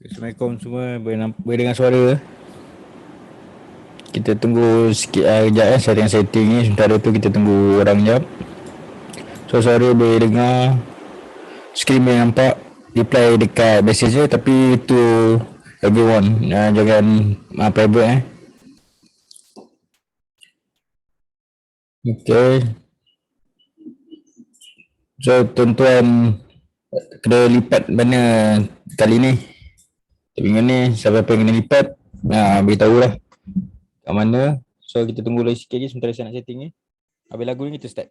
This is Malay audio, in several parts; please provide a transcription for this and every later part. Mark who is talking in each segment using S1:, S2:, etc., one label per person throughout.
S1: Assalamualaikum semua, boleh dengar suara? Kita tunggu sikit kejap setting ni. Sementara tu kita tunggu orang jap. So suara boleh dengar, skrin boleh nampak, reply dekat message je, tapi tu everyone, jangan private Okay. So tuan-tuan kena lipat mana kali ni? Tapi ni siapa yang kena lipat, beritahu lah kat mana. So kita tunggu lagi sikit je sementara saya nak setting ni. Habis lagu ni kita start.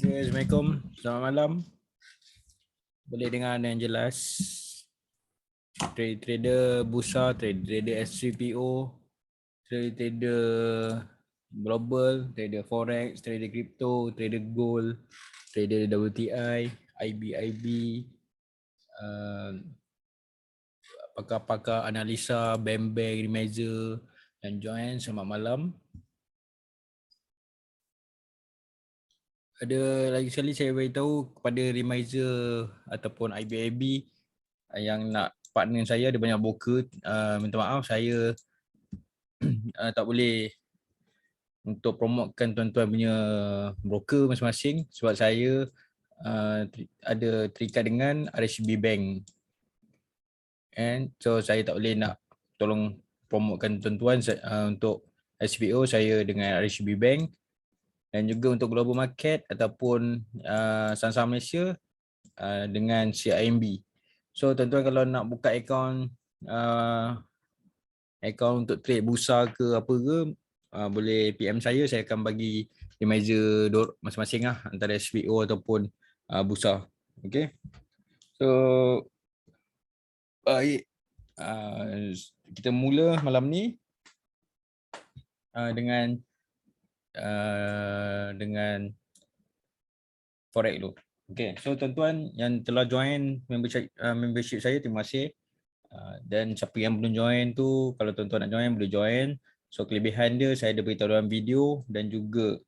S1: Okay, Assalamualaikum. Selamat malam. Boleh dengar yang jelas. Trader bursa, trader S3PO, trader global, trader forex, trader crypto, trader gold, trader WTI, IB, pakar-pakar analisa, bank-bank, remiser dan join selamat malam. Ada lagi sekali saya beritahu kepada remiser ataupun IB yang nak partner saya ada banyak broker, minta maaf saya tak boleh untuk promotekan tuan-tuan punya broker masing-masing sebab saya ada terikat dengan RHB Bank. And so saya tak boleh nak tolong promotekan tuan-tuan untuk SPO saya dengan RHB Bank, dan juga untuk global market ataupun saham-saham Malaysia dengan CIMB. So tuan-tuan kalau nak buka akaun untuk trade bursa ke apa ke, boleh PM saya akan bagi remiser masing-masing lah antara SPO ataupun bursa. Okay. So baik, kita mula malam ni dengan forex dulu. Okay, so tuan-tuan yang telah join membership saya, terima kasih. Dan siapa yang belum join tu, kalau tuan-tuan nak join boleh join. So kelebihan dia saya ada beritahu dalam video, dan juga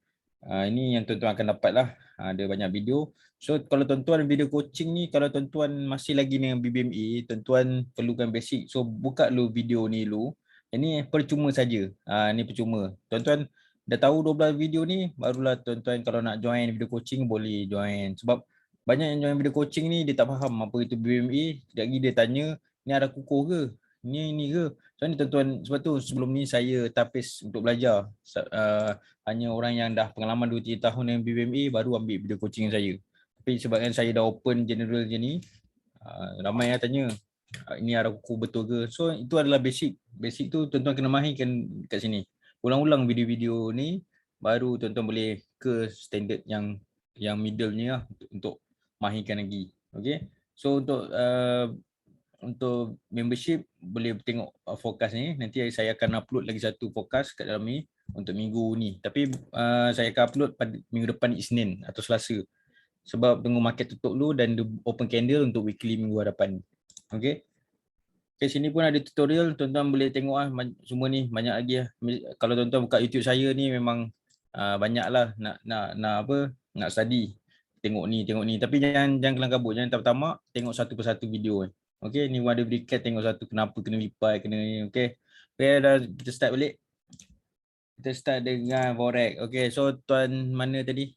S1: ini yang tuan-tuan akan dapat lah, ada banyak video. So kalau tuan-tuan video coaching ni, kalau tuan-tuan masih lagi dengan BBMA, tuan-tuan perlukan basic, so buka dulu video ni dulu. Ini percuma saja, ni percuma. Tuan-tuan dah tahu 12 video ni, barulah tuan-tuan kalau nak join video coaching boleh join. Sebab banyak yang join video coaching ni dia tak faham apa itu BBMA. Sekejap lagi dia tanya, ni ada kukuh ke? Ni ke? So ni tuan-tuan, sebab tu sebelum ni saya tapis untuk belajar. Hanya orang yang dah pengalaman 2-3 tahun dengan BBMA baru ambil video coaching saya. Tapi sebabkan saya dah open general je ni, ramai yang tanya, ini arah kukuh betul ke? So itu adalah basic. Basic tu tuan-tuan kena mahirkan kat sini. Ulang-ulang video-video ni, baru tuan-tuan boleh ke standard yang middle ni lah untuk mahirkan lagi. Okay. So untuk membership boleh tengok forecast ni. Nanti saya akan upload lagi satu forecast kat dalam ni untuk minggu ni. Tapi saya akan upload pada minggu depan Isnin atau Selasa. Sebab tunggu market tutup dulu dan open candle untuk weekly minggu hadapan. Okay. Okay, sini pun ada tutorial, tuan-tuan boleh tengok lah semua ni, banyak lagi lah. Kalau tuan-tuan buka YouTube saya ni memang banyak lah nak study. Tengok ni. Tapi jangan kelang kabut, jangan tamak-tamak, tengok satu persatu video. Okay, ni ada berikat, tengok satu kenapa kena lipat, kena ni. Okay, dah kita start balik. Kita start dengan forex. Okay, so tuan mana tadi?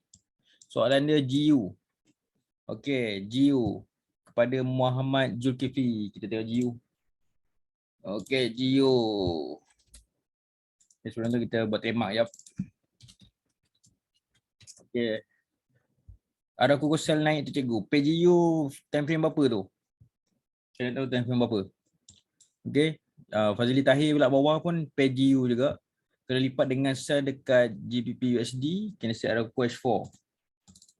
S1: Soalan dia GU. Okay, GU. Kepada Muhammad Zulkifli, kita tengok GU. Okay, GU. Okay, sebelum tu kita buat temak ya. Okay. Ada kuku sel naik tu cikgu. PGU time frame berapa tu? Saya nak tahu time frame berapa. Okay. Fazli Tahir pula bawah pun PGU juga. Kena lipat dengan sel dekat GBP USD. Kena set ada kuku H4.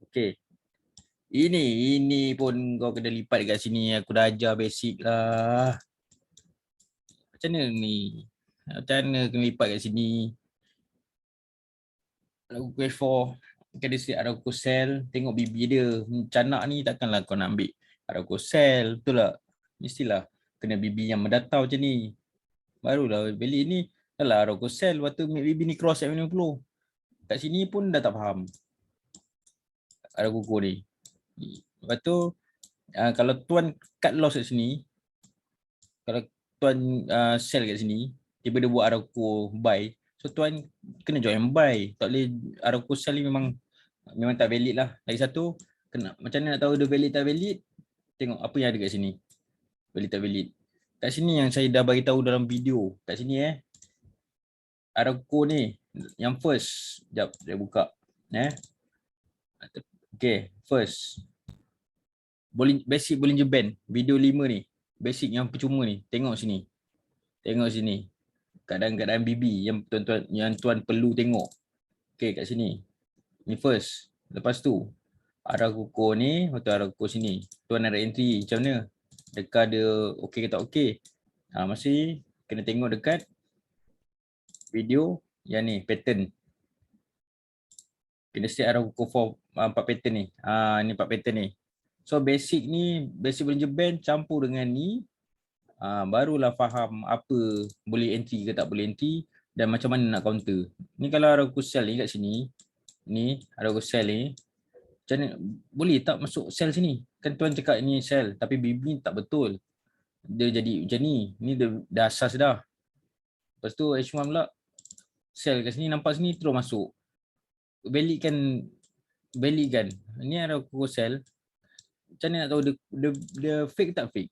S1: Okay. Ini pun kau kena lipat dekat sini. Aku dah ajar basic lah. Macam mana ni? Macam mana kena lipat kat sini? Ada kuku H4. Kena set ada kuku sel. Tengok BB dia. Canak ni takkanlah kau nak ambil ada kuku sel. Betul tak? Mestilah kena BB yang mendatau macam ni. Barulah valid ni. Dah lah ada kuku sel. Lepas tu BB ni cross at 50. Kat sini pun dah tak faham. Ada kuku ni. Lepas tu kalau tuan cut loss kat sini, kalau tuan sell kat sini, tiba-tiba buat Arauco buy, so tuan kena join buy. Tak boleh Arauco sell ni memang tak valid lah. Lagi satu, macam mana nak tahu dia valid tak valid? Tengok apa yang ada kat sini. Valid tak valid. Kat sini yang saya dah bagi tahu dalam video. Kat sini Arauco ni yang first. Sekejap saya buka. Okay, first. Basic Bollinger Band, video 5 ni. Basic yang percuma ni. Tengok sini. Keadaan BB yang tuan perlu tengok. Okay, kat sini. Ni first. Lepas tu
S2: arah kukur ni, betul arah kukur sini. Tuan ada entry macam mana? Dekat dia okey ke tak okey? Masih kena tengok dekat video yang ni, pattern. Kena set arah kukur 4 pattern ni. Ni 4 pattern ni. So basic ni, basic Bollinger Band campur dengan ni, barulah faham apa boleh entry ke tak boleh entry dan macam mana nak counter. Ni kalau arah kukur sel ni kat sini, ni arah kukur sel ni, macam mana, boleh tak masuk sel sini? Kan tuan cakap ni sel, tapi BB ni tak betul. Dia jadi macam ni. Ni dah asas dah. Lepas tu H1 pula sel kat sini, nampak sini terus masuk. Valid kan. Ni ada kukur sel. Macam mana nak tahu dia fake tak fake?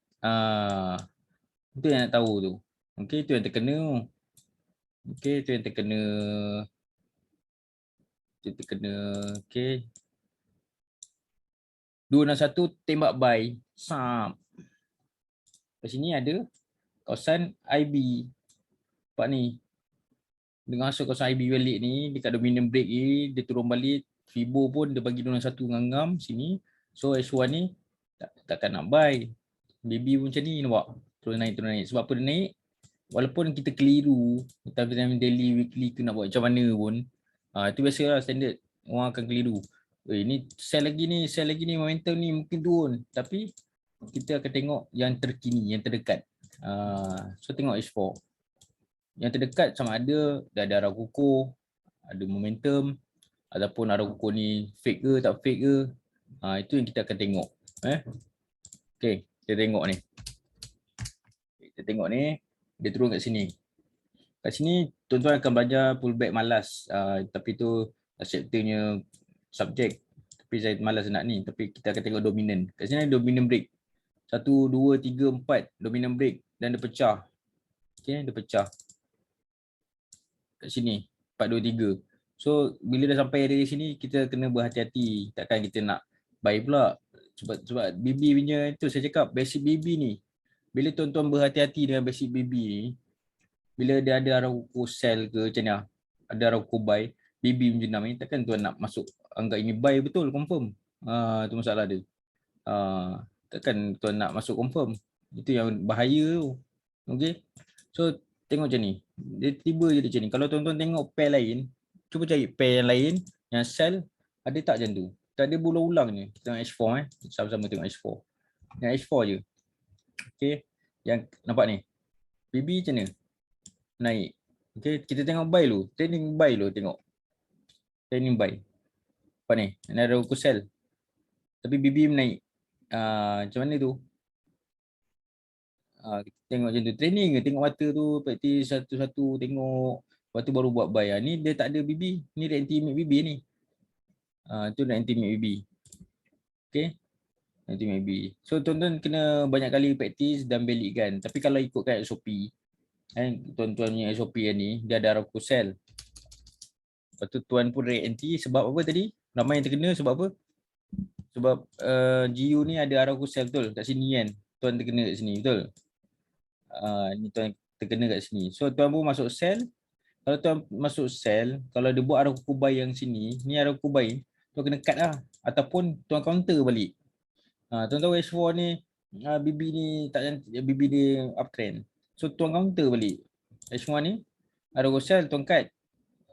S2: Itu yang nak tahu tu. Okey, itu yang terkena. Okey, itu yang terkena. Okey. 261 tembak by sap. Kat sini ada kawasan IB. Nampak ni. Dengan masuk kawasan IB balik ni, dekat dominant break ni, dia turun balik. Fibo pun dia bagi 261 ngam sini. So H1 ni takkan nak buy. BB pun macam ni nampak. Terus naik. Sebab apa dia naik? Walaupun kita keliru, tapi daily, weekly ke nak buat macam mana pun. Itu biasalah standard. Orang akan keliru. Ni sell lagi ni, momentum ni mungkin turun. Tapi kita akan tengok yang terkini, yang terdekat. So tengok H4. Yang terdekat sama ada dah ada arah kukur, ada momentum, ataupun arah kukur ni fake ke tak fake ke. Itu yang kita akan tengok. Okay, kita tengok ni. Dia turun kat sini. Kat sini tuan-tuan akan belajar pullback malas. Tapi tu chapternya subjek. Tapi saya malas nak ni. Tapi kita akan tengok dominant. Kat sini ada dominant break. 1, 2, 3, 4 dominant break. Dan dia pecah. Okay, dia pecah. Kat sini 4, 2, 3. So bila dah sampai dari sini kita kena berhati-hati. Takkan kita nak buy pula. Sebab BB punya itu saya cakap basic BB ni. Bila tuan-tuan berhati-hati dengan basic BB ni, bila dia ada arah ukur sell ke macam ni, ada arah ukur buy, BB macam ni, takkan tuan nak masuk anggap ini buy betul confirm. Tu masalah dia. Takkan tuan nak masuk confirm. Itu yang bahaya tu. Okey. So tengok macam ni. Dia tiba je macam ni. Kalau tuan-tuan tengok pair lain, cuba cari pair yang lain yang sell ada tak macam tu. Tak ada berulang-ulang je. Kita tengok H4 Sama-sama tengok H4. Yang H4 je. Okey. Yang nampak ni. BB macam mana? Naik. Okey, kita tengok buy dulu. Training buy dulu tengok. Training buy. Apa ni? Ini ada ukur sell. Tapi BB naik. Macam mana tu? Kita tengok macam tu. Training ke? Tengok mata tu. Praktis satu-satu tengok. Lepas tu baru buat buy. Ni dia tak ada BB. Ni dia anti-mid BB ni. Tu dia anti-mid BB. Okay. Anti-mid BB. So tuan-tuan kena banyak kali praktis dan belikkan. Tapi kalau ikutkan SOP. Tuan-tuan punya SOP ni, dia ada arah ukur sell. Lepas tu tuan pun rate anti. Sebab apa tadi? Ramai yang terkena sebab apa? Sebab GU ni ada arah ukur sell betul. Kat sini kan. Tuan terkena kat sini betul. Ni tuan terkena kat sini. So tuan pun masuk sell. Kalau tuan masuk sell, kalau dia buat arah ukur buy yang sini, ni arah ukur buy, tuan kena cut lah. Ataupun tuan counter balik. Tuan tahu H4 ni, BB ni tak BB dia uptrend. So tuan counter balik. H1 ni, arah ukur sell, tuan cut.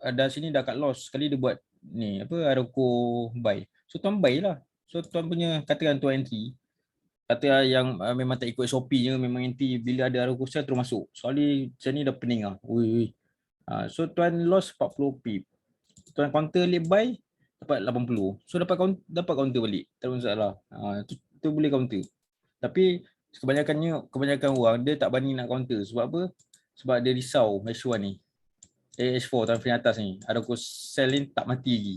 S2: Dah sini dah cut loss. Sekali dia buat ni, apa arah ukur buy. So tuan buy lah. So tuan punya, katakan tuan entry. Kata yang memang tak ikut SOP je, memang entry bila ada arah ukur sell terus masuk. Soalnya macam ni dah pening lah. So tuan loss 40 pip. Tuan counter late buy dapat 80. So dapat counter balik. Tak ada masalah. Tu boleh counter. Tapi kebanyakan orang dia tak berani nak counter. Sebab apa? Sebab dia risau H1 ni. H4 taraf atas ni. Ada ukur sell ni tak mati lagi.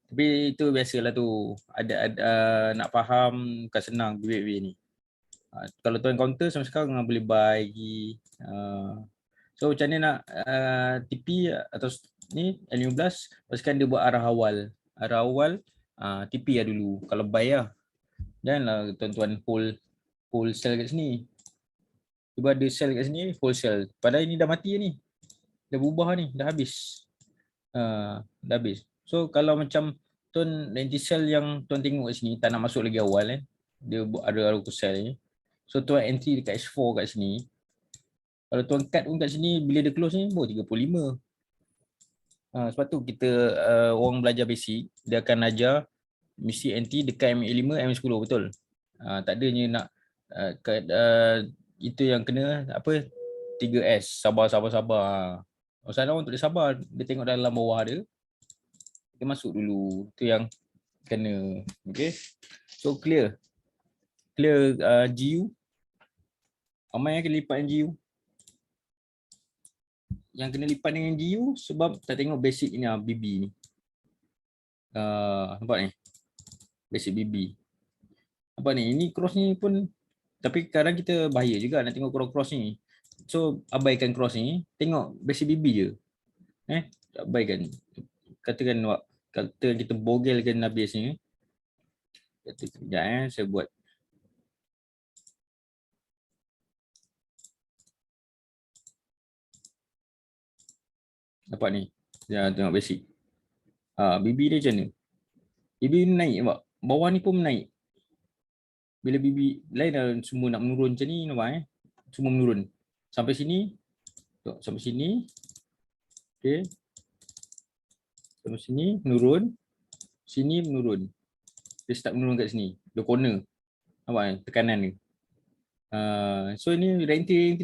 S2: Tapi itu biasalah tu. Ada nak faham bukan senang BB ni. Kalau tuan counter sampai sekarang boleh buy lagi. So macam ni nak TP atau ni L15 pastikan dia buat arah awal. Arah awal TP lah dulu kalau buy lah. Janganlah tuan-tuan hold sell kat sini. Cuba ada sell kat sini, hold sell. Padahal ini dah mati ni. Dah berubah ni, dah habis. Dah habis. So kalau macam tuan anti cell yang tuan tengok kat sini, tak nak masuk lagi awal dia ada Araku cell ni. So tuan entry dekat H4 kat sini. Kalau tuan cut pun kat sini, bila dia close ni, 35. Sebab tu kita orang belajar basic, dia akan ajar mesti anti dekat M5, M10, betul. Tak adanya nak itu yang kena apa 3S, sabar. Masalah orang tak boleh sabar, dia tengok dalam bawah dia masuk dulu. Itu yang kena. Okay. So clear GU. Amai yang kena lipat GU. Yang kena lipat dengan GU sebab tak tengok basic ni BB ni. Nampak ni? Basic BB. Nampak ni? Ini cross ni pun, tapi kadang kita bahaya juga nak tengok cross ni. So abaikan cross ni, tengok basic BB je. Abaikan. Kata kita bogelkan habis ni. Kata sekejap saya buat. Nampak ni? Jangan tengok basic. BB dia macam ni. BB ni naik nampak. Bawah ni pun naik. Bila BB lain dah semua nak menurun macam ni, nampak semua menurun. Sampai sini. Sampai sini. Okey. Sampai sini menurun. Sini menurun. Dia start menurun kat sini. The corner. Nampak tekanan ni. So ni entry.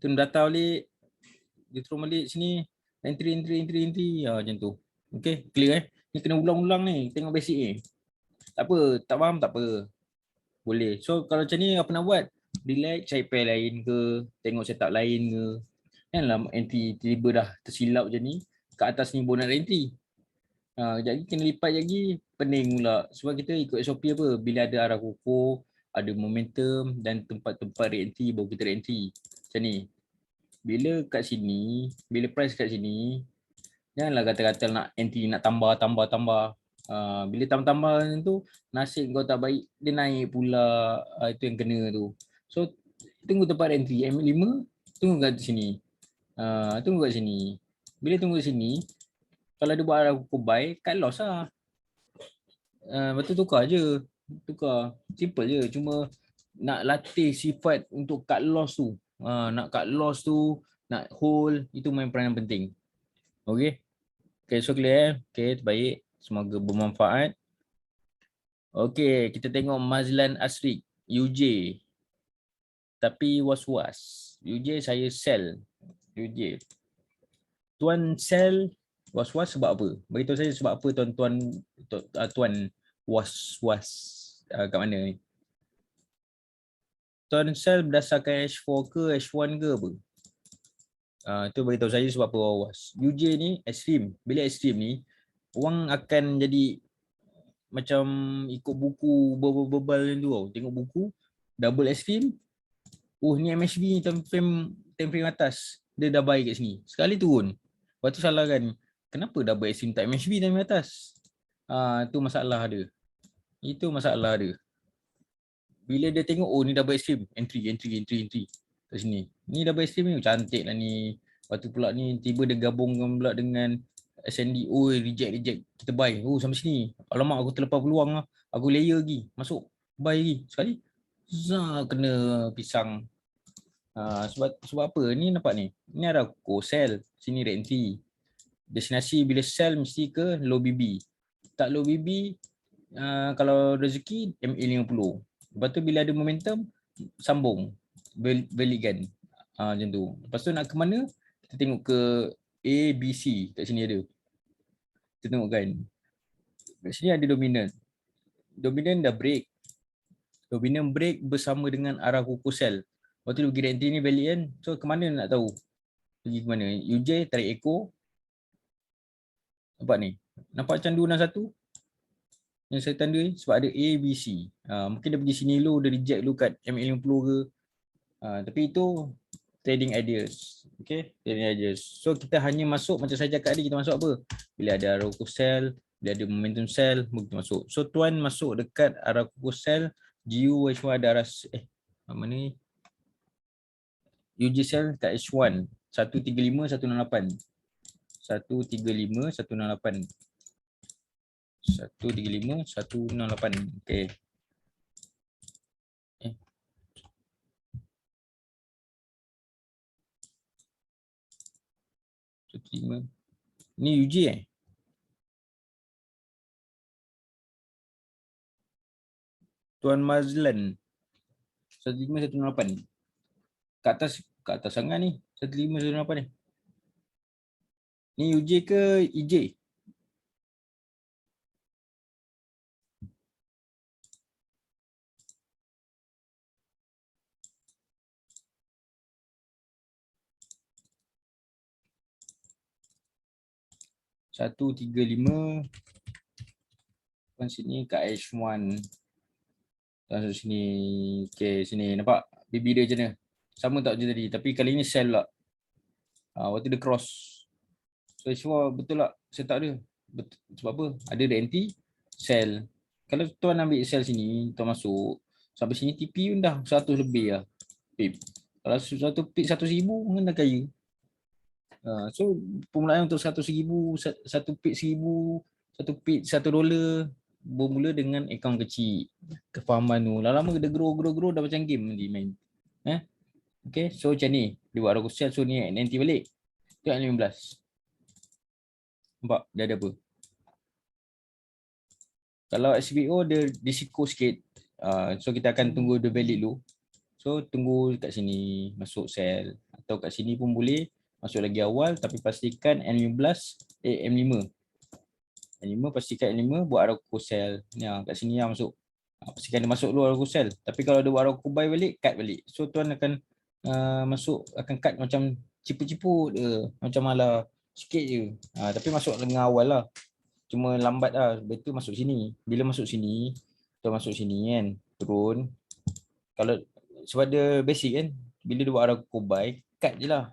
S2: Turun data balik. Dia turun balik sini. Entry. Macam tu. Okay, clear Ni kena ulang-ulang ni. Tengok basic ni. Tak apa, tak faham tak apa. Boleh. So kalau macam ni apa nak buat? Relax, cari pair lain ke, tengok setup lain ke. Janganlah entry tiba-tiba dah tersilap macam ni. Kat atas ni bonus entry. Jadi kena lipat lagi, pening pula. Sebab kita ikut SOP apa? Bila ada arah kukuh, ada momentum dan tempat-tempat re-entry, baru kita re-entry. Macam ni. Bila kat sini, bila price kat sini, janganlah kata-kata nak entry, nak tambah. Bila tambah tu, nasib kau tak baik, dia naik pula. Itu yang kena tu. So, tunggu tempat entry M5, tunggu kat sini. Tunggu kat sini. Bila tunggu kat sini, kalau dia buat arah kukuh buy, cut loss lah. Betul tukar je. Simple je. Cuma nak latih sifat untuk cut loss tu. Nak cut loss tu, nak hold, itu main peranan penting. Okay. Okay, so clear. Okay, terbaik. Semoga bermanfaat. Okay, kita tengok Mazlan Asrik, UJ. Tapi was-was. UJ saya sell. UJ. Tuan sell was-was sebab apa? Beritahu saya sebab apa tuan was-was kat mana ni? Tuan sell berdasarkan H4 ke H1 ke apa? Itu beritahu saya sebab apa was. UJ ni ekstrim. Bila ekstrim ni, orang akan jadi macam ikut buku bebal tu tau. Tengok buku, double extreme. Ni MHB time frame atas. Dia dah buy kat sini. Sekali turun. Lepas tu salah kan. Kenapa double extreme tak MHB time atas? Tu masalah dia. Itu masalah dia. Bila dia tengok, ni double extreme. Entry. Kat sini. Ni double extreme ni cantik lah ni. Lepas tu pula ni tiba dia gabungkan pula dengan SND. Reject. Kita buy. Sampai sini. Alamak, aku terlepas peluang lah. Aku layer lagi. Masuk. Buy lagi. Sekali. Kena pisang. Sebab apa? Ni nampak ni. Ni ada sell. Sini red entry. Destinasi bila sell mesti ke low BB. Tak low BB, kalau rezeki MA50. Lepas tu bila ada momentum, sambung. Balikan. Macam tu. Lepas tu nak ke mana? Kita tengok ke A, B, C. Kat sini ada. Kita tengok kan. Kat sini ada dominant. Dominant dah break. Dominant break bersama dengan arah kukuh sell. Lepas tu dia pergi entry ni balik kan. So ke mana nak tahu? Pergi ke mana? UJ tarik echo. Nampak ni? Nampak macam 261? Yang saya tanda ni sebab ada A, B, C. Mungkin dia pergi sini dulu, dia reject dulu kat MA50 ke. Tapi itu trading ideas. Okay, trading ideas. So kita hanya masuk macam saya cakap tadi, kita masuk apa? Bila ada arah kukuh sell, bila ada momentum sell, baru kita masuk. So tuan masuk dekat arah kukuh sell, GU H1 ada arah mana ni? UJ sell kat H1 135 168. 135 168. 135, 168. Okey. Ni UJ Tuan Mazlan 15168. Kat atas sangat ni 15168 ni. Ni UJ ke EJ? Satu tiga lima. Tuan sini kat H1. Tuan sini. Okay, sini nampak BB dia macam mana? Sama tak macam tadi, tapi kali ni sell lah. Waktu dia cross. So H1 betul tak setup dia? Betul. Sebab apa? Ada the anti sell. Kalau tuan ambil sell sini, tuan masuk sampai sini TP pun dah 100 lebih lah. Pip. Kalau satu pip 100,000 kan dah kaya. So permulaan untuk 100,000, satu pip 1,000, satu pip $1 bermula dengan akaun kecil. Kefahaman tu. Lama-lama dia grow dah macam game nanti main. Okay, so macam ni. Dia buat arrow sell, so ni nanti balik. Tengok 15. Nampak dia ada apa? Kalau SBO dia risiko sikit. So kita akan tunggu dia valid dulu. So tunggu kat sini masuk sell. Atau kat sini pun boleh. Masuk lagi awal tapi pastikan M5 pastikan M5 buat arrow sell. Ni kat sini yang masuk. Pastikan dia masuk dulu arrow sell. Tapi kalau dia buat arrow buy balik, cut balik. So tuan akan masuk, akan cut macam ciput-ciput macam ala sikit je. Tapi masuk dengan awal lah. Cuma lambat lah. Betul masuk sini. Bila masuk sini, tuan masuk sini kan, turun. Kalau sebab dia basic kan, bila dia buat arrow buy, cut je lah.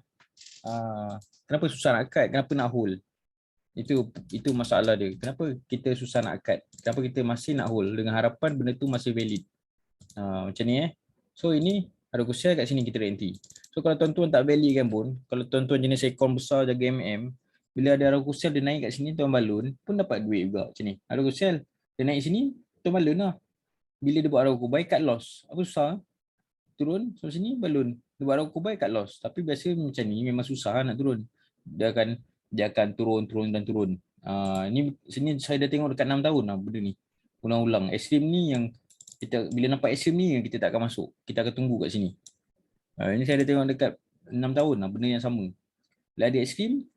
S2: Kenapa susah nak cut? Kenapa nak hold? Itu masalah dia. Kenapa kita susah nak cut? Kenapa kita masih nak hold dengan harapan benda tu masih valid? Macam ni So ini ada share kat sini kita anti. So kalau tuan-tuan tak valid kan pun, kalau tuan-tuan jenis account besar jaga MM, bila ada arrow sell dia naik kat sini tuan balun pun dapat duit juga macam ni. Arrow sell dia naik sini tuan balun lah. Bila dia buat arrow buy cut loss. Apa susah? Turun sampai sini balun. Dia buat arrow buy cut loss. Tapi biasa macam ni memang susah nak turun. Dia akan turun dan turun. Ni sini saya dah tengok dekat 6 tahun lah benda ni. Ulang-ulang. Extreme ni yang kita bila nampak extreme ni kita tak akan masuk. Kita akan tunggu kat sini. Ini saya dah tengok dekat 6 tahun lah benda yang sama. Bila ada extreme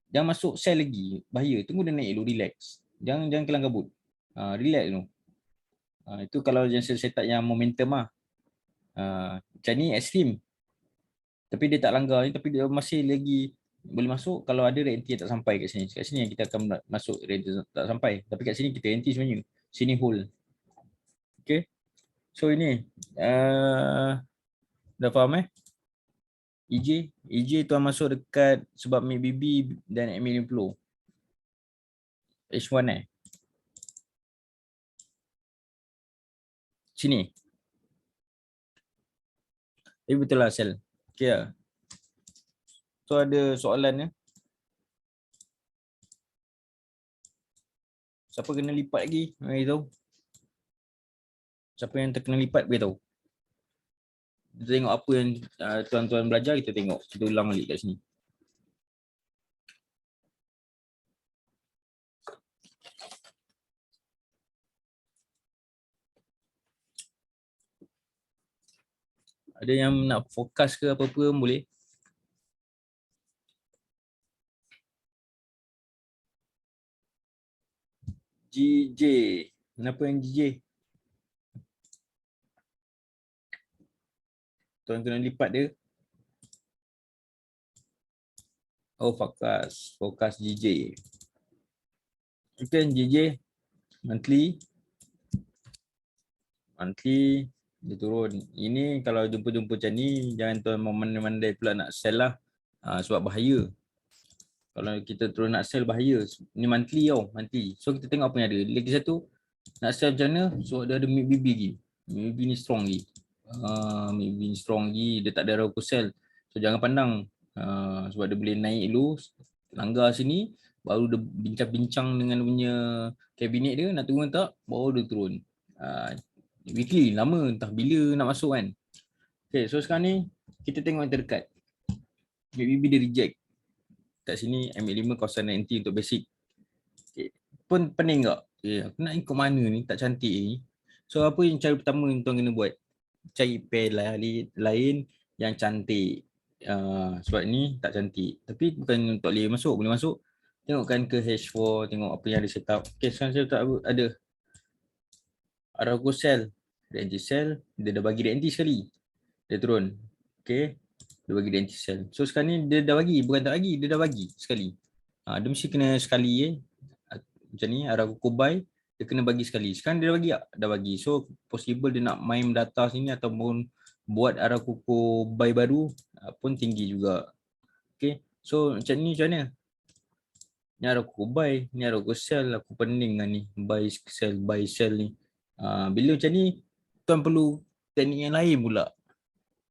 S2: jangan masuk sell lagi. Bahaya. Tunggu dia naik dulu, relax. Jangan kelang kabut. Relax dulu. Itu kalau yang setup yang momentum lah. Macam ni extreme. Tapi dia tak langgar ni, tapi dia masih lagi boleh masuk kalau ada red anti tak sampai kat sini. Kat sini yang kita akan masuk red anti tak sampai. Tapi kat sini kita anti sebenarnya. Sini hold. Okay. So ini dah faham EJ tuan masuk dekat sebab MACD dan M50. H1 sini. Tapi betul lah sell. Okay lah. So ada soalan Siapa kena lipat lagi? Bagi tahu. Siapa yang terkena lipat bagi tahu. Kita tengok apa yang tuan-tuan belajar, kita tengok. Kita ulang balik kat sini. Ada yang nak fokus ke apa-apa boleh. GJ. Kenapa yang GJ? Tuan kena lipat dia. Oh, fokus GJ. Okay, GJ. Monthly dia turun. Ini kalau jumpa-jumpa macam ni, jangan tuan memandai-mandai pula nak sell lah. Sebab bahaya. Kalau kita terus nak sell bahaya. Ni monthly tau, monthly. So kita tengok apa yang ada. Lagi satu, nak sell macam mana? So dia ada MACD lagi. MACD ni strong lagi. MACD ni strong lagi. Dia tak ada arrow sell. So jangan pandang. Sebab dia boleh naik dulu, langgar sini. baru dia bincang-bincang dengan punya kabinet dia nak turun tak, baru dia turun. Weekly lama, entah bila nak masuk kan. Okay, so sekarang ni kita tengok yang terdekat. MAPB dia reject. Kat sini MA5 kawasan 90 untuk basic. Okay. Pun pening tak? Okay, aku nak ikut mana ni, tak cantik ni. So apa yang cara pertama yang tuan kena buat? Cari pair lain yang cantik. Sebab ni tak cantik. Tapi bukan tak boleh masuk, boleh masuk. Tengokkan ke H4, tengok apa yang ada set up. Okay, sekarang saya tak ada Arago Cell, DNT Cell, dia dah bagi DNT sekali. Dia turun. Okay, dia bagi DNT Cell. So sekarang ni dia dah bagi, bukan tak bagi, dia dah bagi sekali. Dia mesti kena sekali macam ni, Arago Kobai, dia kena bagi sekali. Sekarang dia dah bagi tak? Dah bagi. So possible dia nak main data sini ataupun buat Arago Kobai baru pun tinggi juga. Okay, so macam ni macam mana? Ni Arago buy, ni Arago sell, aku pening lah ni buy sell ni. Bila macam ni tuan perlu teknik yang lain pula.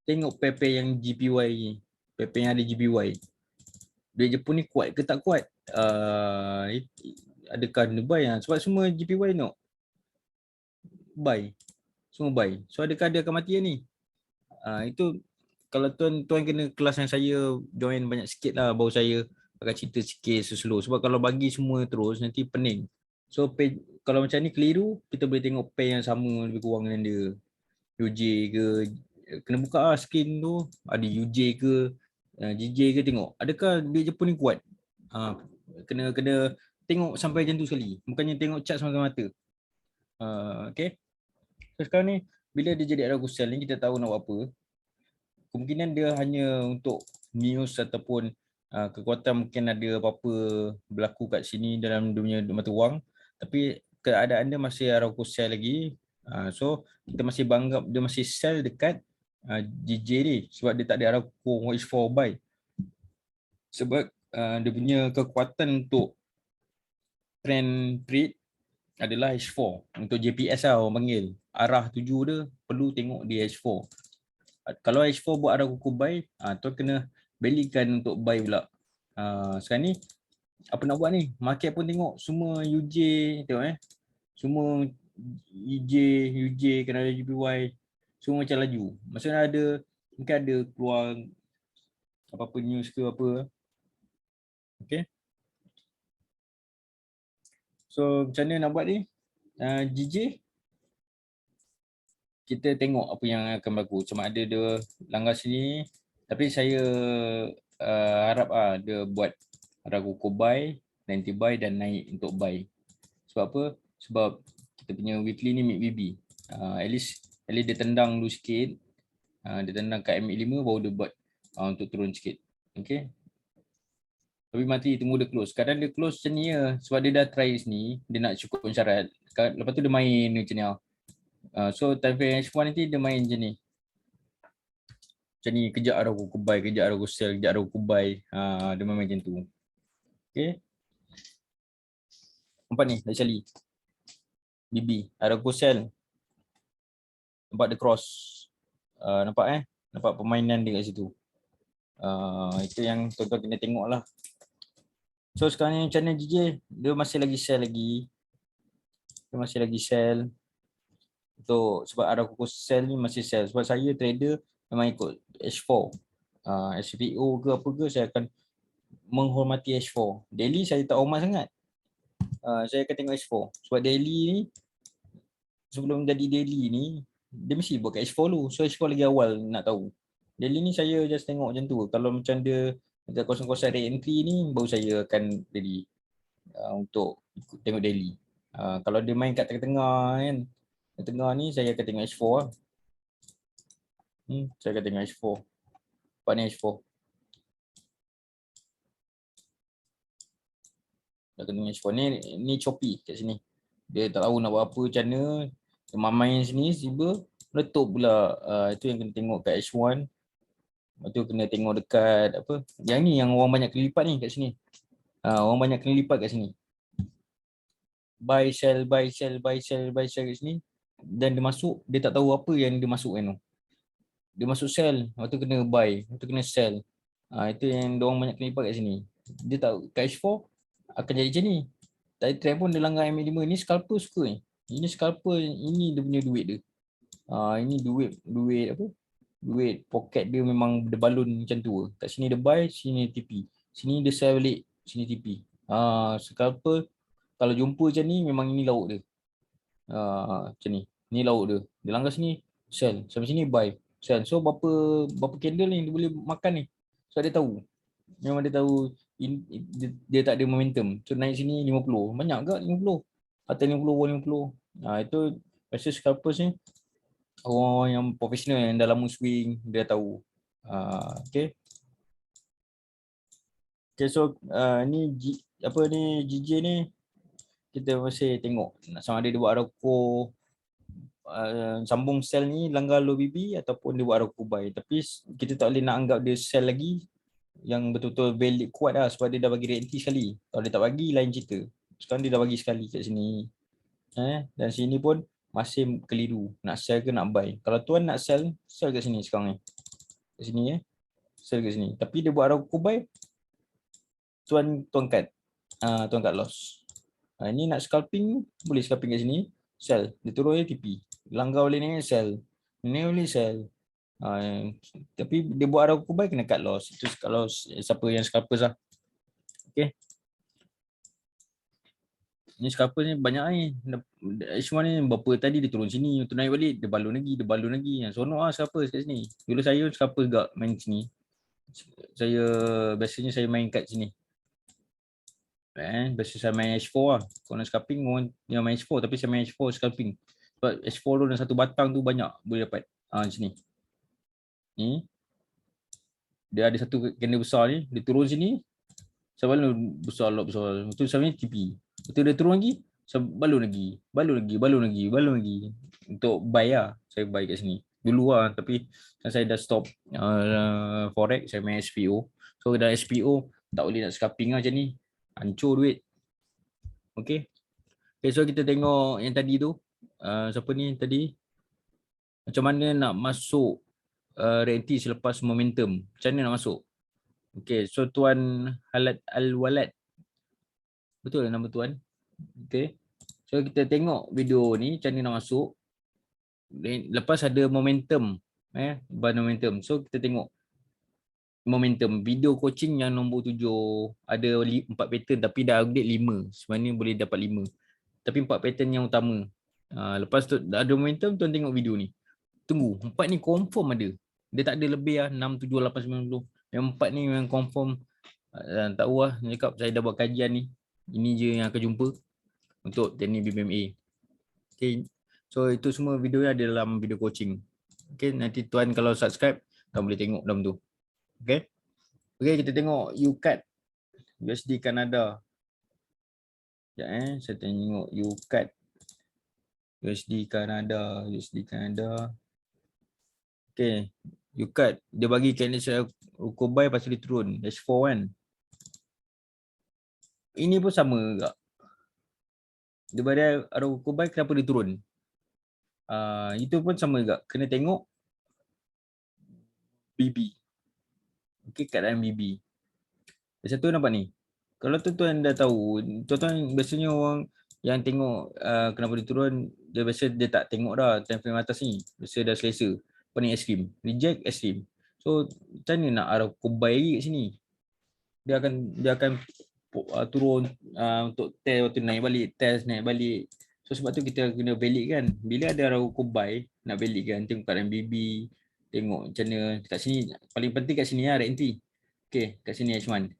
S2: Tengok pair yang GPY ni, pair yang ada GPY. Duit Jepun ni kuat ke tak kuat? Adakah kena buy? Sebab semua GPY no buy. Semua buy. So adakah dia akan mati ni? Itu kalau tuan kena kelas yang saya join banyak sikit lah, baru saya akan cerita sikit slow. Sebab kalau bagi semua terus nanti pening. So kalau macam ni keliru, kita boleh tengok pair yang sama lebih kurang dengan dia. UJ ke, kena buka lah screen tu, ada UJ ke, JJ ke, tengok adakah duit Jepun ni kuat. Kena tengok sampai macam tu sekali, bukannya tengok chart semata-mata. Okay, so sekarang ni bila dia jadi Arago Cell ni, kita tahu nak buat apa. Kemungkinan dia hanya untuk news ataupun kekuatan, mungkin ada apa-apa berlaku kat sini dalam dunia mata wang, tapi keadaan dia masih Arago Cell lagi. So kita masih banggap dia masih sell dekat JJ ni, sebab dia tak ada Arago H4 buy. Sebab dia punya kekuatan untuk trend trade adalah H4. Untuk JPS lah orang panggil, arah tuju dia perlu tengok di H4. Kalau H4 buat Arago buy, tuan kena belikan untuk buy pula. Sekarang ni apa nak buat ni? Market pun tengok semua UJ, tengok semua UJ kena ada JPY, semua macam laju. Maksudnya mungkin ada keluar apa-apa news ke apa. Okay. So macam mana nak buat ni? GJ, kita tengok apa yang akan berlaku. Sama ada dia langgar sini, tapi saya harap dia buat Arago buy, nanti buy dan naik untuk buy. Sebab apa? Sebab kita punya weekly ni MACD. At least dia tendang dulu sikit. Dia tendang kat MA5 baru dia buat untuk turun sikit. Okay. Tapi mati tunggu dia close. Kadang dia close macam ni ya. Sebab dia dah try sini, dia nak cukup syarat. Lepas tu dia main macam ni. So time frame H1 nanti dia main macam ni. Macam ni, kejap Arago buy, kejap Arago sell, kejap Arago buy. Dia main macam tu. Okay. Nampak ni, dah cari. BB, Arago sell. Nampak dia cross. Nampak nampak permainan dia kat situ. Itu yang tuan-tuan kena tengok lah. So sekarang ni macam mana JJ? Dia masih lagi sell lagi. Dia masih lagi sell. Sebab Arago sell ni masih sell. Sebab saya trader memang ikut H4. SPO ke apa ke, saya akan menghormati H4. Daily saya tak hormat sangat. Saya akan tengok H4. Sebab daily ni, sebelum jadi daily ni, dia mesti buat kat H4 dulu. So H4 lagi awal nak tahu. Daily ni saya just tengok macam tu. Kalau macam dia dekat kosong-kosong re-entry ni, baru saya akan ready untuk tengok daily. Kalau dia main kat tengah-tengah kan, tengah ni saya akan tengok H4 lah. Saya akan tengok H4. Nampak ni H4. Dah kena H4 ni choppy kat sini. Dia tak tahu nak buat apa macam mana. Dia main sini tiba meletup pula. Itu yang kena tengok kat H1. Lepas tu kena tengok dekat apa. Yang ni yang orang banyak kena lipat ni kat sini. Orang banyak kena lipat kat sini. Buy sell kat sini. Dan dia masuk, dia tak tahu apa yang dia masuk kan tu. Dia masuk sell, lepas tu kena buy, lepas tu kena sell. Itu yang orang banyak kena lipat kat sini. Dia tahu kat H4 akan jadi macam ni. Tadi trend pun dia langgar MA5. Ni scalper suka ni. Ini scalper, ini dia punya duit dia. Ini duit apa? Duit poket dia memang dia balun macam tu. Kat sini dia buy, sini dia TP. Sini dia sell balik, sini TP. Scalper kalau jumpa macam ni memang ini lauk dia. Macam ni. Ni lauk dia. Dia langgar sini, sell. Sampai sini buy, sell. So berapa candle ni dia boleh makan ni. So dia tahu. Memang dia tahu dia tak ada momentum. So naik sini 50. Banyak ke 50? Atau 50. Itu rasa scalpers ni orang yang profesional yang dah lama swing, dia tahu. Okay. Okay, so ni GJ ni kita masih tengok sama ada dia buat Arauco sambung sell ni langgar low BB ataupun dia buat Arauco buy. Tapi kita tak boleh nak anggap dia sell lagi yang betul-betul valid kuat lah sebab dia dah bagi rate entry sekali. Kalau dia tak bagi lain cerita. Sekarang dia dah bagi sekali kat sini. Dan sini pun masih keliru. Nak sell ke nak buy. Kalau tuan nak sell kat sini sekarang ni. Kat sini sell kat sini. Tapi dia buat Arauco buy, tuan cut. Tuan cut loss. Ini nak scalping, boleh scalping kat sini. Sell. Dia turun TP. Langgar boleh ni sell. Ni boleh sell. Tapi dia buat Arauco buy kena cut loss. Itu kalau siapa yang scalpers lah. Okay. Ni scalper ni banyak ni. Semua ni berapa tadi dia turun sini, tu naik balik, dia balun lagi. Sonok lah scalper kat sini. Dulu saya scalper juga main sini. Biasanya saya main kat sini. Biasa saya main H4 lah. Kalau nak scalping, orang yang main H4 tapi saya main H4 scalping. Sebab H4 tu dan satu batang tu banyak boleh dapat. Sini. Ni. Dia ada satu candle besar ni, dia turun sini. Saya balun besar. Itu saya TP. Betul dia turun lagi, saya balun lagi. Untuk buy lah, saya buy kat sini. Dulu lah, tapi saya dah stop forex, saya main SPO. So dah SPO, tak boleh nak scalping lah macam ni. Hancur duit. Okay. Okay, so kita tengok yang tadi tu. Siapa ni tadi? Macam mana nak masuk rate selepas momentum. Macam mana nak masuk? Okay, so Tuan Halat Al-Walad. Betul lah nama tuan. Okay. So kita tengok video ni macam ni nak masuk. Lepas ada momentum. Momentum. So kita tengok momentum. Video coaching yang nombor 7. Ada 4 pattern tapi dah update 5. Sebenarnya boleh dapat 5. Tapi 4 pattern yang utama. Lepas tu ada momentum, tuan tengok video ni. Tunggu. 4 ni confirm ada. Dia tak ada lebih lah. 6, 7, 8, 9, 10. Yang 4 ni memang confirm. Tak tahu lah. Cakap saya dah buat kajian ni. Ini je yang akan jumpa untuk teknik BBMA. Okay. So itu semua video ada dalam video coaching. Okay. Nanti tuan kalau subscribe, tuan boleh tengok dalam tu. Okay. Okay, kita tengok UCAD USD Kanada. Sekejap saya tengok UCAD USD Kanada. Okay. UCAD dia bagi candle saya Arauco buy lepas tu dia turun H4 kan. Ini pun sama juga. Dia bagi Arauco buy, kenapa dia turun? Itu pun sama juga. Kena tengok BB. Okay, keadaan BB. Satu nampak ni. Kalau tuan-tuan dah tahu, tuan-tuan biasanya orang yang tengok kenapa dia turun, dia biasa dia tak tengok dah time frame atas ni. Biasa dah selesa. Apa ni extreme? Reject extreme. So macam mana nak Arauco buy lagi kat sini? Dia akan turun untuk test waktu naik balik. So sebab tu kita kena balik kan. Bila ada Arauco buy nak balik kan, tengok keadaan BB, tengok macam mana kat sini. Paling penting kat sini lah entry. Okay, kat sini H1.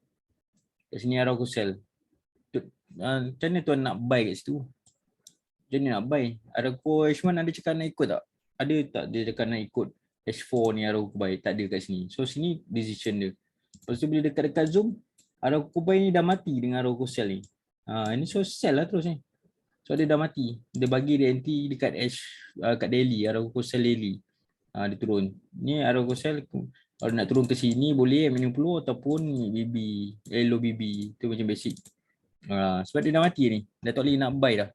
S2: Kat sini Arauco sell. Macam mana tuan nak buy kat situ? Macam mana nak buy? Arauco H1 ada cakap nak ikut tak? Ada tak dia cakap nak ikut H4 ni Arauco buy? Tak ada kat sini. So sini decision dia. Lepas tu bila dekat-dekat zoom, Arauco buy ni dah mati dengan Arauco sell ni. Ini so sell lah terus ni. So dia dah mati. Dia bagi dia anti dekat kat daily, Arauco sell daily. Dia turun. Ni Arauco sell kalau nak turun ke sini boleh M50 ataupun BB, low BB. Tu macam basic. Sebab dia dah mati ni. Dah tak boleh nak buy dah.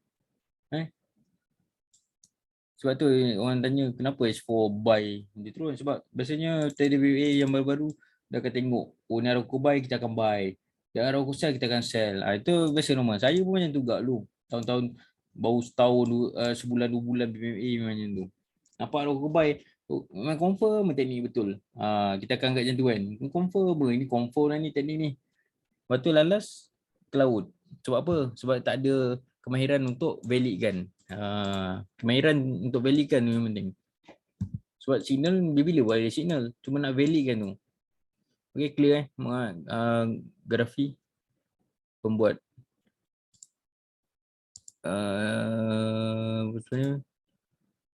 S2: Sebab tu orang tanya kenapa H4 buy dia turun. Sebab biasanya TWA yang baru-baru dah akan tengok, oh ni Arauco buy, kita akan buy. Dia arah ukur sell, kita akan sell. Itu biasa normal. Saya pun macam tu juga dulu. Tahun-tahun baru setahun, sebulan 2 bulan BMA memang macam tu. Nampak arah ukur buy, memang confirm teknik betul. Kita akan anggap macam tu kan. Confirm ini confirm lah ni teknik ni. Lepas tu lalas ke laut. Sebab apa? Sebab tak ada kemahiran untuk validkan. Kemahiran untuk validkan tu yang penting. Sebab signal, bila buat ada signal. Cuma nak validkan tu. Okay, clear grafi pembuat betulnya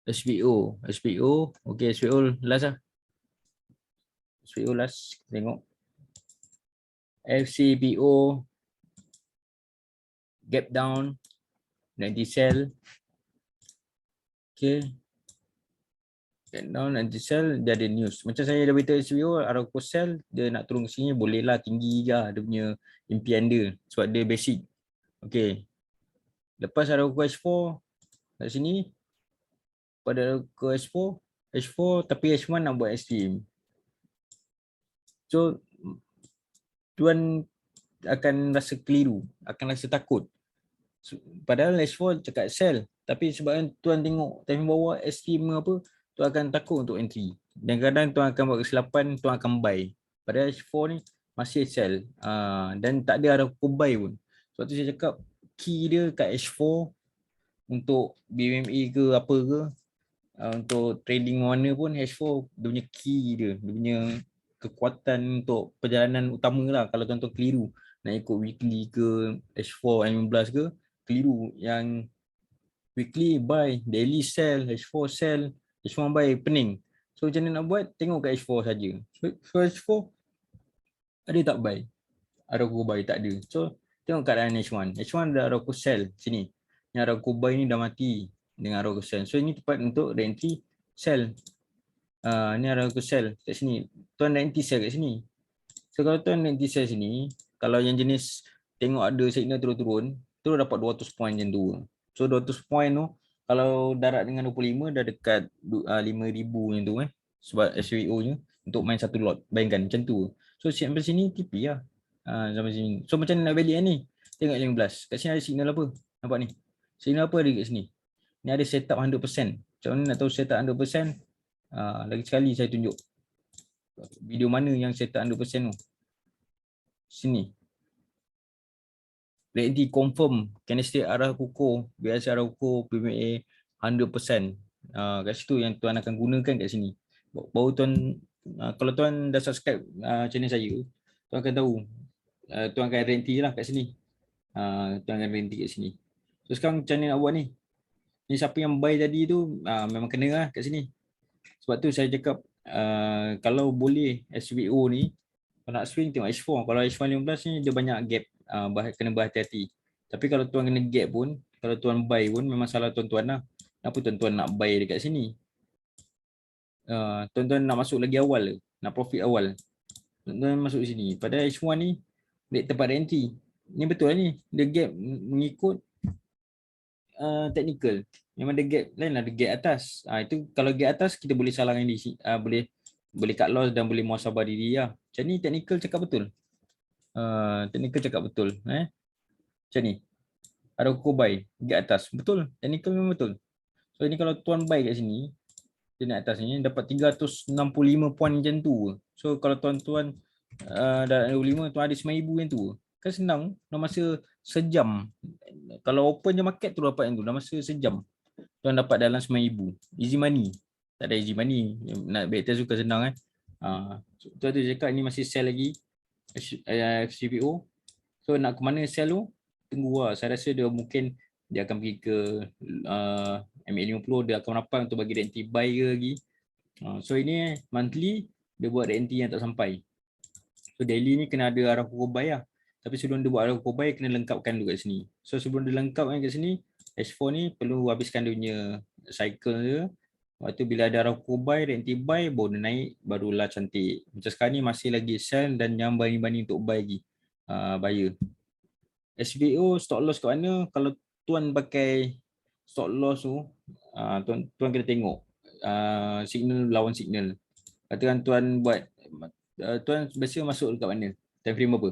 S2: SPO. Okay, SPO last lah. SPO last, tengok. FCPO gap down, nanti sell. Okay. Gap down, nanti sell, dia ada news. Macam saya dah beritahu SPO, Arauco sell, dia nak turun ke sini, boleh lah tinggi je dia punya impian dia. Sebab dia basic. Okay. Lepas Arauco H4, kat sini, pada Arauco H4, tapi H1 nak buat extreme. So, tuan akan rasa keliru, akan rasa takut. Padahal H4 cakap sell, tapi sebab tuan tengok time bawah extreme apa, tuan akan takut untuk entry. Dan kadang tuan akan buat kesilapan, tuan akan buy. Padahal H4 ni masih sell. Dan tak ada Arauco buy pun. Sebab tu saya cakap key dia kat H4 untuk BMA ke apa ke, untuk trading mana pun H4 dia punya key dia punya kekuatan untuk perjalanan utama lah. Kalau tuan-tuan keliru nak ikut weekly ke H4 M15 ke, keliru. Yang weekly buy, daily sell, H4 sell, H1 buy, pening. So macam mana nak buat, tengok kat H4 saja. So H4 ada tak buy, Arauco buy tak ada. So tengok keadaan H1 ada Arauco sell sini, yang Arauco buy ni dah mati dengan Arauco sell. So ini tepat untuk re-entry sell. Ni Arauco sell kat sini, tuan re-entry sell kat sini. So kalau tuan re-entry sell sini, kalau yang jenis tengok ada signal turun-turun, terus dapat 200 point macam tu. So 200 point tu, kalau darat dengan 25 dah dekat 5,000 macam tu sebab SVO nya untuk main satu lot. Bayangkan macam tu. So sampai sini TP lah. Sampai sini. So macam nak balik ni? Tengok 15. Kat sini ada signal apa? Nampak ni? Signal apa ada kat sini? Ni ada setup 100%. Macam mana nak tahu setup 100%? Lagi sekali saya tunjuk. Video mana yang setup 100% tu? Sini. Ready confirm candlestick arah kukuh, biasa arah kukuh PMA 100%. Kat situ yang tuan akan gunakan kat sini. Baru tuan, kalau tuan dah subscribe channel saya, tuan akan tahu. Tuan akan renti lah kat sini. Tuan akan renti kat sini. So sekarang macam mana nak buat ni? Ni siapa yang buy tadi tu memang kena lah kat sini. Sebab tu saya cakap kalau boleh SVO ni, kalau nak swing tengok H4. Kalau H1 15 ni dia banyak gap, kena berhati-hati. Tapi kalau tuan kena gap pun, kalau tuan buy pun memang salah tuan-tuan lah. Kenapa tuan-tuan nak buy dekat sini? Tuan-tuan nak masuk lagi awal ke? Nak profit awal? Tuan-tuan masuk sini. Pada H1 ni, tempat entry. Ni betul lah ni. Dia gap mengikut technical. Memang ada gap lain lah, ada gap atas. Itu kalau gap atas kita boleh salahkan di boleh cut loss dan boleh muhasabah diri lah. Macam ni technical cakap betul. Technical cakap betul. Macam ni. Arauco buy, gap atas. Betul. Technical memang betul. So ini kalau tuan buy kat sini, dia naik atas ni dapat 365 point macam tu. So kalau tuan-tuan dah 25, tuan ada 9,000 yang tu. Kan senang, dalam masa sejam. Kalau open je market tu dapat yang tu, dalam masa sejam. Tuan dapat dalam 9,000. Easy money. Tak ada easy money. Nak backtest tu kan senang kan. Tuan tu cakap ni masih sell lagi. FCPO. So nak ke mana sell tu? Tunggu lah. Saya rasa dia mungkin dia akan pergi ke MA50. Dia akan merapat untuk bagi renti buy ke lagi. So ini monthly dia buat renti yang tak sampai. So daily ni kena ada arah pokok buy lah. Tapi sebelum dia buat arah pokok buy kena lengkapkan dulu kat sini. So sebelum dia lengkapkan kat sini, H4 ni perlu habiskan dia punya cycle dia. Lepas tu bila ada arah pokok buy, renti buy, baru dia naik, barulah cantik. Macam sekarang ni masih lagi sell dan yang banding-banding untuk buy lagi. Buyer. SVO stop loss kat mana? Kalau tuan pakai stop loss tu, tuan kena tengok signal lawan signal. Katakan tuan buat, tuan biasa masuk dekat mana? Time frame apa?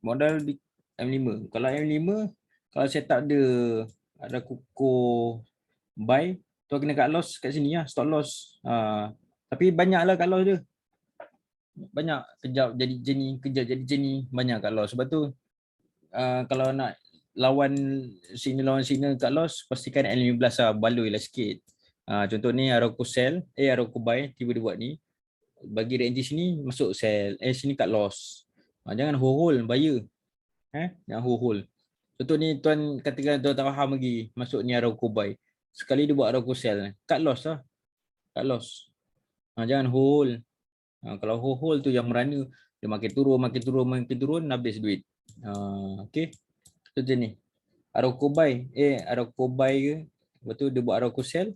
S2: modal di M5. Kalau M5, kalau saya tak ada kukuh buy, tu kena cut loss kat sini lah, stop loss. Tapi banyaklah cut loss dia. Banyak, kejap jadi jenis, kejap jadi jenis, banyak cut loss. Sebab tu kalau nak lawan sini cut loss, pastikan L15 lah, baloi lah sikit. Contoh ni Arauco sell, Arauco buy, tiba dia buat ni. Bagi range sini masuk sell, sini cut loss. Jangan hold buyer. Jangan hold. Contoh ni tuan katakan tuan tak faham lagi, masuk ni Arauco buy. Sekali dia buat Arauco sell, cut loss lah. Cut loss. Jangan hold. Kalau hold tu yang merana, dia makin turun, habis duit. Okay. Contoh ni. Arauco buy, Arauco buy ke, lepas tu dia buat Arauco sell.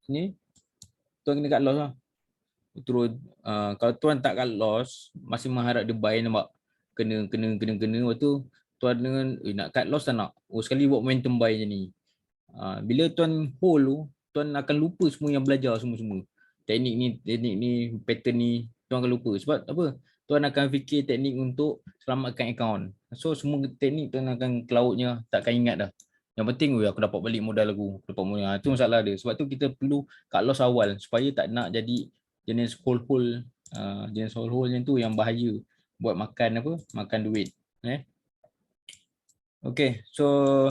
S2: Ni, tuan kena cut loss lah. Turun. Kalau tuan tak cut loss, masih mengharap dia buy, nampak? Kena. Lepas tu, tuan dengan, nak cut loss tak nak? Sekali buat momentum buy je ni. Bila tuan hold tu, tuan akan lupa semua yang belajar semua. Teknik ni, pattern ni, tuan akan lupa. Sebab apa? Tuan akan fikir teknik untuk selamatkan akaun. So semua teknik tuan akan ke lautnya, takkan ingat dah. Yang penting aku dapat balik modal aku. Dapat modal. Itu masalah dia. Sebab tu kita perlu cut loss awal supaya tak nak jadi jenis hold. Jenis hold yang tu yang bahaya buat makan makan duit. Okay, so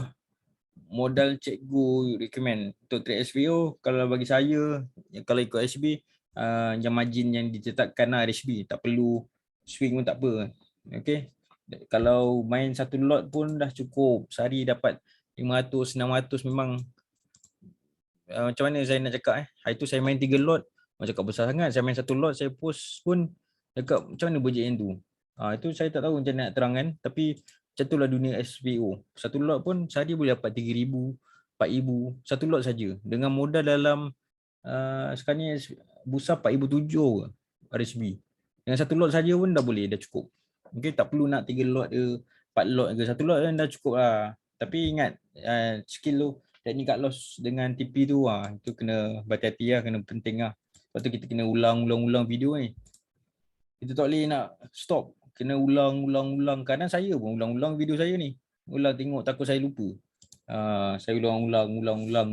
S2: modal cikgu recommend untuk trade SBO. Kalau bagi saya, kalau ikut SB, yang margin yang ditetapkan lah RSB, tak perlu swing pun tak apa. Okay, kalau main satu lot pun dah cukup, sehari dapat 500, 600 memang. Macam mana saya nak cakap hari tu saya main 3 lot, macam cakap besar sangat. Saya main satu lot, saya post pun cakap macam mana budget yang tu. Itu saya tak tahu macam nak terangkan, tapi macam itulah dunia SBO. Satu lot pun sehari boleh dapat 3,000, 4,000, satu lot saja. Dengan modal dalam sekarang ni bursa 4,700 RSB. Dengan satu lot saja pun dah boleh, dah cukup. Okay, tak perlu nak 3 lot ke, 4 lot ke, satu lot dah cukup lah. Tapi ingat, skill tu, teknik cut loss dengan TP tu, itu kena berhati-hati lah, kena penting lah. Lepas tu kita kena ulang video ni. Kita tak boleh nak stop. Kena ulang. Kadang saya pun ulang video saya ni. Ulang tengok, takut saya lupa. Saya ulang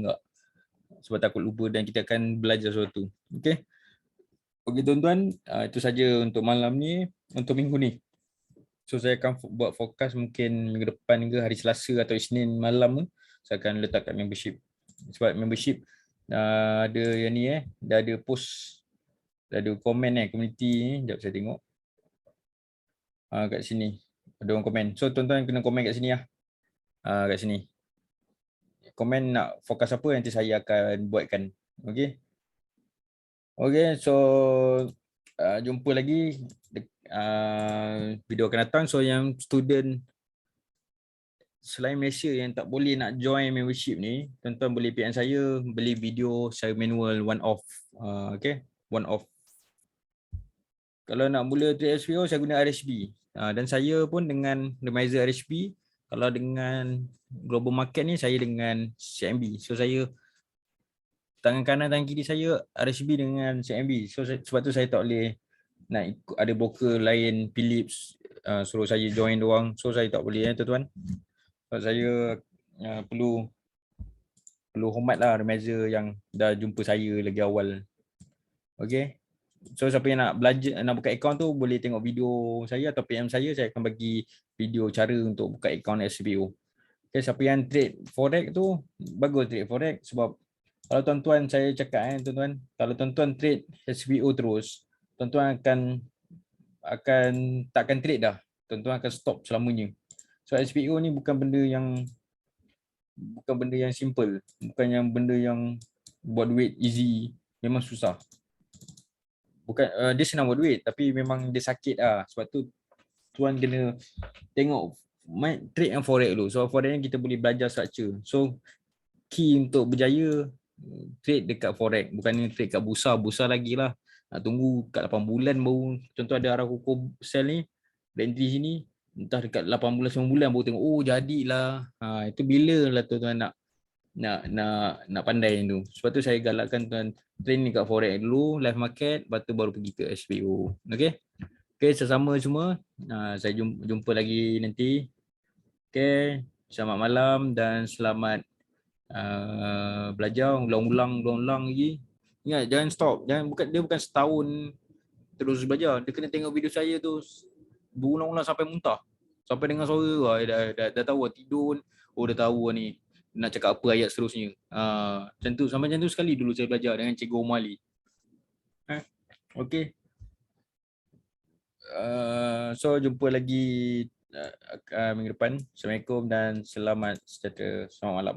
S2: tak. Sebab takut lupa dan kita akan belajar sesuatu. Okay. Okay tuan-tuan, itu saja untuk malam ni, untuk minggu ni. So saya akan buat fokus mungkin minggu depan ke hari Selasa atau Isnin malam, saya akan letakkan membership. Sebab membership ada yang ni dah ada post, dah ada komen community ni. Sekejap saya tengok. Kat sini ada orang komen. So tuan-tuan kena komen kat sini lah. Kat sini. Komen nak fokus apa, nanti saya akan buatkan. Okay. Okay, so jumpa lagi video akan datang. So yang student selain Malaysia yang tak boleh nak join membership ni, tuan-tuan boleh PM saya, beli video saya manual one off. Okay, one off. Kalau nak mula trade SBO, saya guna RSB. Dan saya pun dengan Remizer RSB. Kalau dengan global market ni, saya dengan CMB. So saya tangan kanan, tangan kiri saya RSB dengan CMB. So sebab tu saya tak boleh nak ikut, ada broker lain Philips suruh saya join doang. So saya tak boleh tuan-tuan. Sebab saya perlu hormat lah Remizer yang dah jumpa saya lagi awal. Okay. So siapa yang nak belajar, nak buka akaun tu, boleh tengok video saya atau PM saya akan bagi video cara untuk buka akaun SBO. Okay, siapa yang trade forex tu, bagus trade forex. Sebab kalau tuan-tuan, saya cakap tuan-tuan, kalau tuan-tuan trade SBO terus, tuan-tuan akan takkan trade dah. Tuan-tuan akan stop selamanya. So SBO ni bukan benda yang simple, bukan yang benda yang buat duit easy, memang susah. Bukan dia senang buat duit, tapi memang dia sakit lah. Sebab tu tuan kena tengok trade yang forex dulu. So forex ni kita boleh belajar structure. So key untuk berjaya trade dekat forex, bukan trade kat bursa lagi lah. Nak tunggu kat 8 bulan baru. Contoh ada Arauco sell ni, entry sini, entah dekat 8 bulan 9 bulan baru tengok, oh jadilah. Itu bila lah tuan-tuan nak pandai tu. Sebab tu saya galakkan tuan training kat forex dulu, live market, lepas tu baru pergi ke SBO. Okay. Okay, sesama semua. Saya jumpa lagi nanti. Okay, selamat malam dan selamat belajar, ulang-ulang lagi. Ingat, jangan stop. Dia bukan setahun terus belajar. Dia kena tengok video saya tu berulang-ulang sampai muntah. Sampai dengar suara, dah tahu tidur. Oh, dah tahu ni nak cakap apa ayat seterusnya. Sampai macam tu sekali dulu saya belajar dengan Cikgu Omali. Okay. So jumpa lagi minggu depan. Assalamualaikum dan selamat sejahtera. Selamat malam.